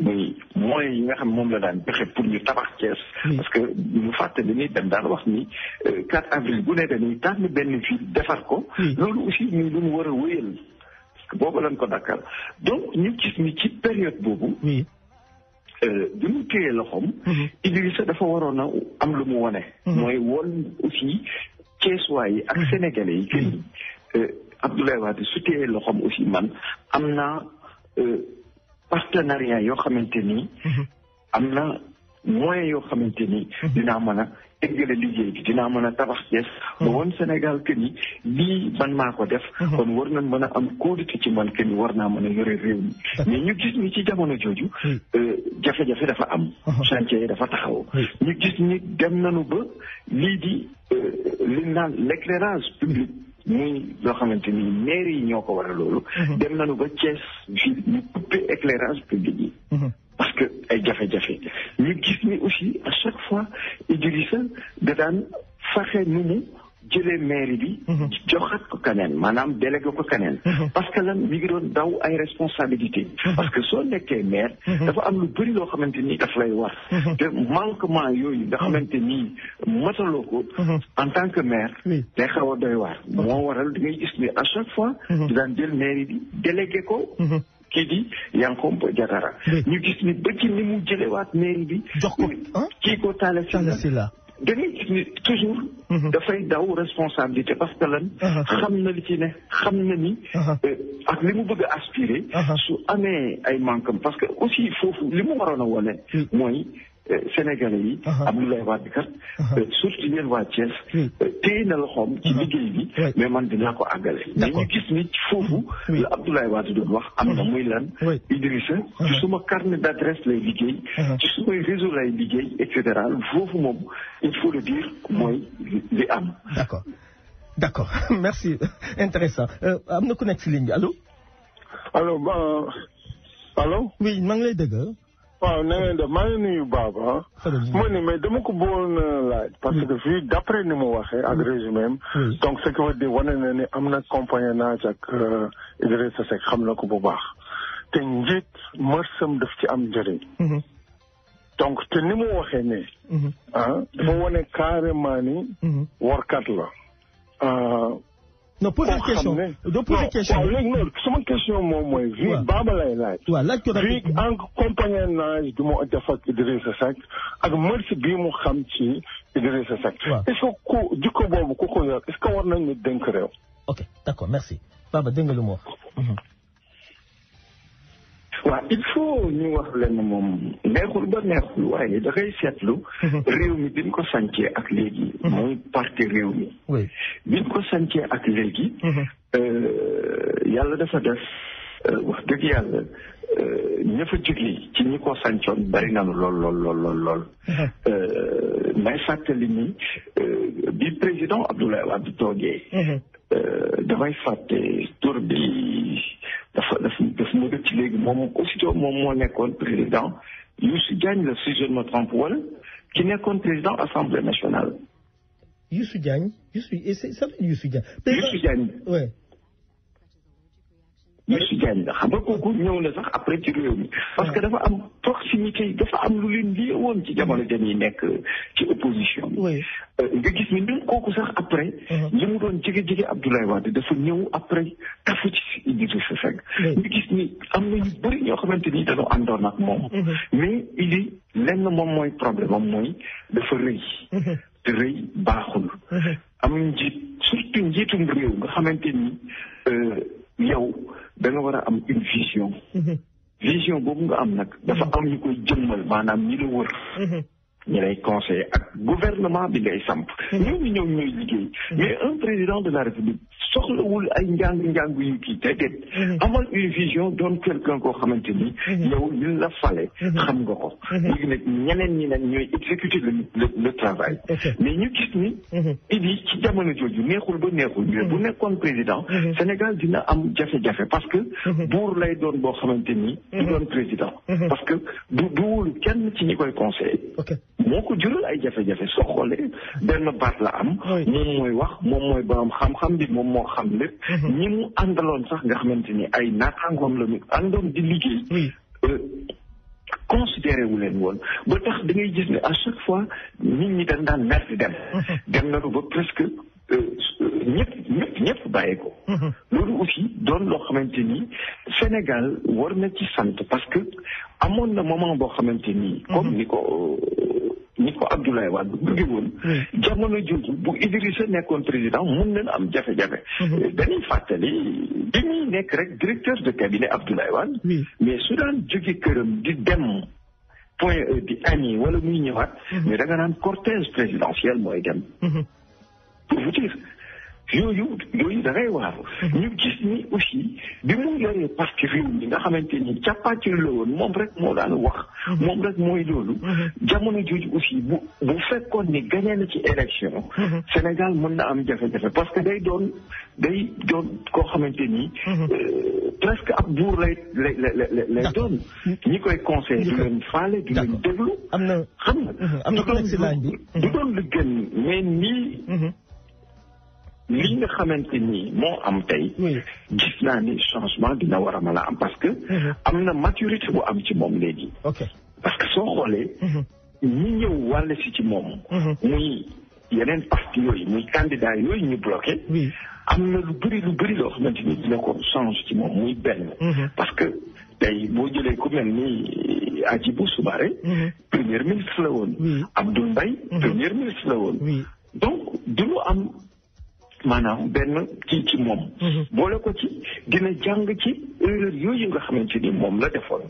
muy moyens yi nga xam moom la daan joxe pour ñu tabax Thiès. parce que ñu fàttali ni dañ daan wax ni 4 avril bu ne dañuy tànn benn ville defar ko. loolu aussi muy lu ñu war a wéyal parce que boobu lañ ko dakkal donc ñu gis ni ci période boobu. bi mu téyee loxoom. Idrissa dafa waroon a am lu mu wane. mooy woon aussi Thiessois yi ak sénégalais yi. que Abdoulaye Wade su téyee loxoom aussi man am naa partenariat yoo xamante ni. am na moyens yoo xamante ni. dinaa mën a eggale liggéey bi dinaa mën a tabax Thiès. ba woon Sénégal que ni lii man maa ko def. kon war nañ mën a am kóolute ci man que ni war naa mën a yore réew mi. mais ñu gis ni ci jamono jooju. jafe-jafe dafa am. chantier yi dafa taxaw. ñu gis ni dem nañu ba lii di li naan l'éclairage public. muy loo xamante ni mairie yi ñoo ko war a loolu. dem nañu ba Thiès ville ñu coupé éclairage public yi. parce que ay jafe-jafe ñu gis ni aussi à chaque fois Idrissa da daan fexe nu mu jëlee mairie bi. joxat ko keneen maanaam délégué ko keneen. parce que lan mi ngi doon daw ay responsabilité parce que soo nekkee maire. dafa am lu bëri loo xamante ni daf lay war. te manquement yooyu nga xamante ni mataloo ko. en tant que maire. day xaw a doy waar. moo waral da ngay gis ni à chaque fois. di daan jël mairie bi délégué ko. kii di Yankhoba Diattara. ñu gis ni ba ci ni mu jëlewaat mairie bi. jox ko kii ko Talla Sylla da ngay gis ni toujours. dafay daw responsabilité parce que lan. xam na li ci ne xam na ni. ak li mu bëgg a aspirer. su amee ay manquement parce que aussi foofu li mu waroon a wone mooy Sénégalais yi. Abdoulaye Wade kat. surtout yéen waa Thiès. téye na loxoom ci liggéey bi. mais man dinaa ko àggale. mais ñu gis ni foofu. la Abdoulaye Wade doon wax am na muy lan. Idrissa ci suma carnet d'adresse lay liggéey. ci sumay réseau lay liggéey et cetera foofu moom il faut le dire mooy li am. d'accord merci intéressant am na ku nekk si ligne bi allo. allo. oui maa ngi lay dégg. waaw na ngeen def maa ngi nuyu Baba. moo ni mais dama ko bëggoon laaj. parce que fii d'après ni mu waxee ak résumé am. donc ce qui veut dire wane na ni am na compagnonnage ak Idrissa Seck xam na ko bu baax. te njiit mërsam daf ci am njëriñ. donc te ni mu waxee ne. dafa wane carrément ni. warkat la. non poser question doo poser question. waaw léegi noonu sama question moom mooy. vie Baba lay laaj. waaw laaj ko vie en compagnonnage bi mu def ak Idrissa Seck ak merci bii mu xam ci Idrissa Seck. est-ce que ku jikko boobu ku ko yor est-ce que war nañu dénk réew. ok d'accord merci Baba dégg nga lu mu wax. waaw il faut ñu wax leen moom neexul ba neexul waaye dafay seetlu. réew mi biñ ko sancee ak léegi. mooy parti réew mi. biñ ko sancee ak léegi. yàlla dafa def wax dëgg yàlla ña fa jógee ci ñi ko sancoon bari nañu lool. may fàttali ni bi président Abdoulaye Wade toogee. damay fàtte tur bi. dafa ma dëkk ci léegi moom aussitôt moom moo nekkoon président Youssou Diagne la si je ne me trompe wala ki nekkoon président assemblée nationale. Youssou Diagne Youssou Diagne. Youssou Diagne. oui. Youssou Diagne la xam nga kooku ñëw na sax après ci réew mi parce que dafa am proximité dafa am lu leen lii woon ci jamono dañuy nekk ci opposition bi. nga gis ni même kooku sax après. li mu doon jege Abdoulaye Wade dafa ñëw après tafu ci Idrissa Seck. nga gis ni am na ñu bëri ñoo xamante ni dañoo àndoon ak moom. mais il est lenn moom mooy problème am mooy dafa rëy. te rëy baaxul. am njiit surtout njiitum réew nga xamante ni yow da nga war a am une vision. vision boobu nga am nag dafa am ñu koy jëmmal maanaam ñi la wër. ñi lay conseiller ak gouvernement bi ngay samp. ñooñu ñooy liggéey. mais un président de la République soxlawul ay njàng yu kii déedéet. amal une vision doon quelqu'un koo xamante ni. yow li la fale. xam nga ko. léegi nag ñeneen ñi nag ñooy exécuter le travail. mais ñu gis ni. Idi ci jamono jooju neexul ba neexul. mais bu nekkoon président. Sénégal dina am jafe-jafe parce que. buur lay doon boo xamante ni. du doon président. parce que du wóolu kenn ci ñi koy conseiller. moo ko jural ay jafe-jafe soo xoolee benn baat la am. moom mooy wax moom mooy borom xam-xam bi moom moo xam lépp. ñi mu àndaloon sax nga xamante ni ay naataangoom la ñu àndoon di liggéey. considéré wu leen woon ba tax da ngay gis ne à chaque fois nit ñi dañ daan mer di dem. dem nañu ba presque ñëpp bàyyi ko. loolu aussi doon loo xamante ni Sénégal war na ci sant parce que amoon na moment boo xamante ni. comme ni ko Abdoulaye Wade bëgge woon. jamono jooju bu Idrissa nekkoon président mun nañ am jafe-jafe. dañuy fàttali bi muy nekk rek directeur de cabinet Abdoulaye Wade. mais su daan jóge këram di dem point E di añi wala muy ñëwaat. mais da nga naan cortège présidentiel mooy dem. pour vous dire yooyu da ngay waaru. ñu gis ni aussi bi mu yoree parti réew mi nga xamante ni càppaacul la woon moom rek moo daan wax. moom rek mooy loolu. jamono jooju aussi bu fekkoon ni gagné na ci élection. Sénégal mën na am jafe-jafe parce que day doon koo xamante ni. presque ab buur lay doon. ñi koy conseillé du leen faale du leen déglu. xam nga du doon lu gën mais nii. li nga xamante ni moo am tey. gis naa ni changement dina war a mën a am parce que. am na maturité bu am ci moom léegi. parce que soo xoolee. ñi ñëw wàll si ci moom. muy yeneen parti yooyu muy candidat yooyu ñu bloqué. am na lu bëri loo xamante ni dina ko change ci moom muy benn. parce que tey boo jëlee ku mel ni Hadjibou Soumaré. premier ministre la woon. Abdoul Mbaye premier ministre la woon. donc du lu am. maanaam benn kii ci moom. boole ko ci dina jàng ci erreur yooyu nga xamante ni moom la defoon.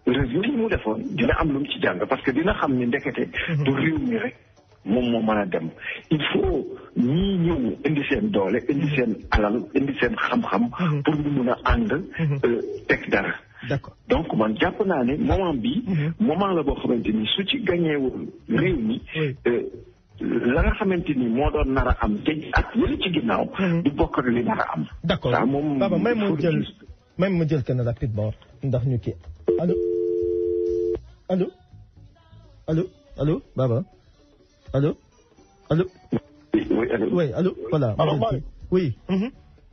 erreur yooyu mu defoon dina am lu mu ci jàng parce que dina xam ni ndekete. du réew mi rek moom moo mën a dem. il faut ñii ñëw indi seen doole indi seen alal indi seen xam-xam. pour ñu mun a ànd. teg dara. d'accord donc man jàpp naa ne moment bi moment la boo xamante ni su ci gañeewul réew mi. la nga xamante ni moo doon nar a am te ak yële ci ginnaaw. du bokk ak li nar a am. d'accord Baba may ma jël kenn rapidement ndax ñu kii allo Baba allo. oui allo voilà. oui.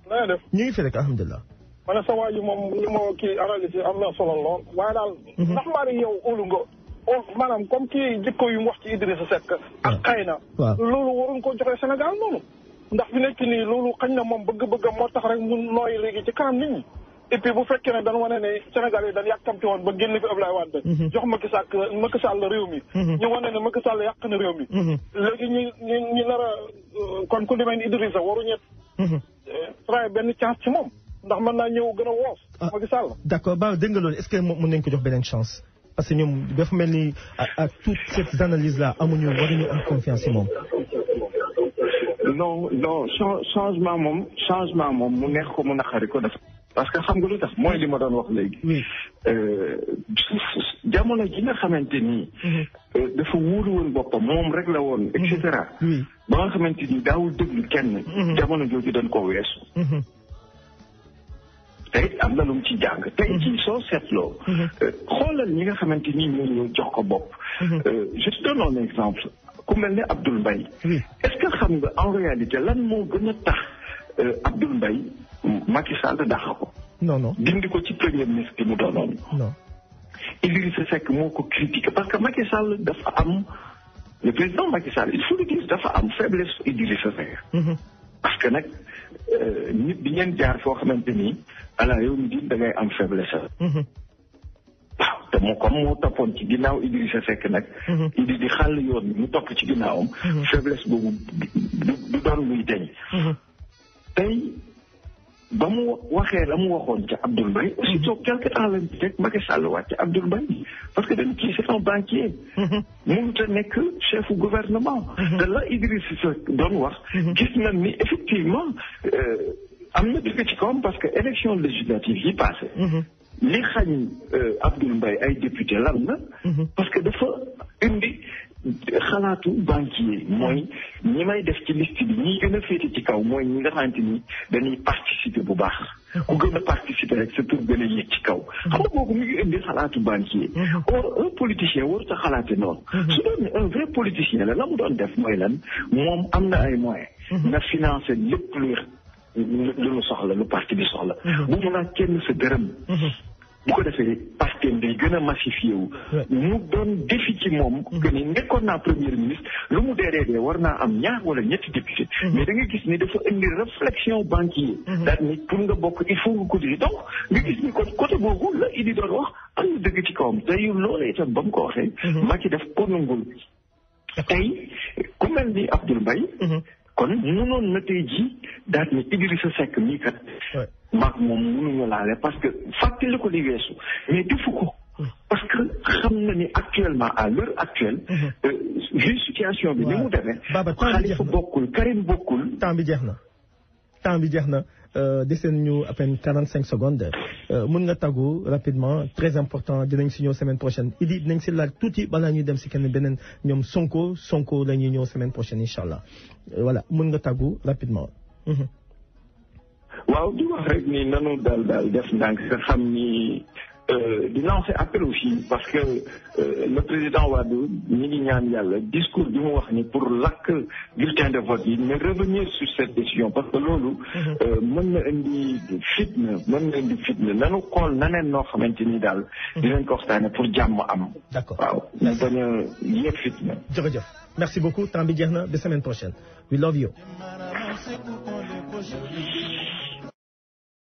na def ñu ngi fi rek alhamdulilah. ma ne sa waa ji moom li ma kii analyse am na solo lool waaye daal. ndax maa ni yow óolu nga. maanaam comme kii jikko yu mu wax ci Idrissa Seck ak xëy na loolu waruñ ko joxe Sénégal noonu ndax fi nekk nii loolu xañ na moom bëgg-bëgg moo tax rek mu nooy léegi ci kanam nit ñi et puis bu fekkee ne dañu wane ne Sénégal yi dañ yàkkamti woon ba génn fi Abdoulaye Wade jox Macky Sall réew mi ñu wane ne Macky Sall yàq na réew mi léegi ñi nar a kon ku demee ni Idrissa waruñu tray benn chance ci moom ndax mën naa ñëw gën a woos Macky Sall d'accord ba dégg nga loolu est-ce que mën nañ ko jox beneen chance parce que ñoom dafa mel ni ak toutes ces analyses là waruñu am confiance ci moom. non changement moom mu neex ko mu naqari ko def parce que xam nga lu tax mooy li ma doon wax léegi. oui. jamono ji nga xamante ni. dafa wóoru woon boppam moom rek la woon et cetera. oui ba nga xamante ni daawul déglu kenn. jamono jooju dañ ko weesu. tey am na lu mu ci jàng tey ci soo seetloo. xoolal ñi nga xamante ni ñoo jox ko bopp. je te donne un exemple ku mel ne Abdoul Mbaye. est-ce que xam nga en réalité lan moo gën a tax Abdoul Mbaye Macky Sall dàq ko. non dindi ko ci premier ministre bi mu doonoon. non Idrissa Seck moo ko critiqué parce que Macky Sall dafa am le président Macky Sall il faut le dire dafa am faiblesse Idrissa Seck. parce que nag nit bi ngeen jaar foo xamante ni ala yow mi di da ngay am faiblesse. waaw te moo toppoon ci ginnaaw Idrissa Seck nag. Idi di xàll yoon mu topp ci ginnaawam. faiblesse boobu du doon luy deñ. tey ba mu waxee la mu waxoon ca Abdoul Mbaye. aussitôt quelque temps lañ ci teg Macky Sall wàcc Abdoul Mbaye parce que dañ kii c'est un banquier. mënut a nekk chefu gouvernement. te la Idrissa Seck doon wax. gis nañ ni effectivement am na dëgg ci kawam parce que élection législative yi passé. li xañ Abdoul Mbaye ay député lan la. parce que dafa indi xalaatu banquier mooy ñi may def ci liste bi ñi gën a féete ci kaw mooy ñi nga xamante ni dañuy participer bu baax. ku gën a participer rek sa tur gën a yéeg ci kaw. xam nga kooku mi ngi indi xalaatu banquier. or un politicien warut a xalaate noonu. su doon ne un vrai politicien la mu doon def mooy lan moom am na ay moyens. nga financer lépp lu lu soxla lu parti bi soxla. bu mu laaj kenn sa dërëm. bu ko defee Pastef day gën a massifié wu. mu doon défi ci moom. que ni nekkoon naa premier ministre lu mu dee war naa am ñaar wala ñetti député. mais da nga gis ni dafa indi réflexion banquier. daal ni pour nga bokk il faut nga cotiser donc nga gis ni kon côté boobu la Idi doon wax am na dëgg ci kawam te yu loolee itam ba mu ko waxee. Macky def ko nangul tey ku mel ni Abdoul Mbaye. kon mënoon na tey ji daal ni Idrissa Seck mii kat. maag moom mënuñu laale parce que fàttali ko li weesu mais defu ko. parce que xam na ni actuellement à l'heure actuelle. vu situation bi ni mu demee. Baba temps bi jeex Khalifa bokkul Karim bokkul. temps bi jeex na deseen ñu à peine 45 secondes mun nga tàggu rapidement très important dinañ si ñëw semaine prochaine Idi dinañ si laaj tuuti balaa ñuy dem si kenn beneen ñoom Sonko la ñuy ñëw semaine prochaine incha allah voilà mun nga tàggu rapidement. waaw di wax rek ni nanu daal def ndànk nga xam ni di lancer appel aussi parce que le président Wade ñi ngi ñaan yàlla discours bi mu wax ni pour lakk bulletin de vote yi mais revenir sur cette décision parce que loolu mën na indi fitna nanu xool naneen noo xamante ni daal dinañ ko waxtaane pour jàmm am. d'accord waaw ñu bañ a yëg fitna. jërëjëf merci beaucoup temps bi jeex na ba semaine prochaine we love you.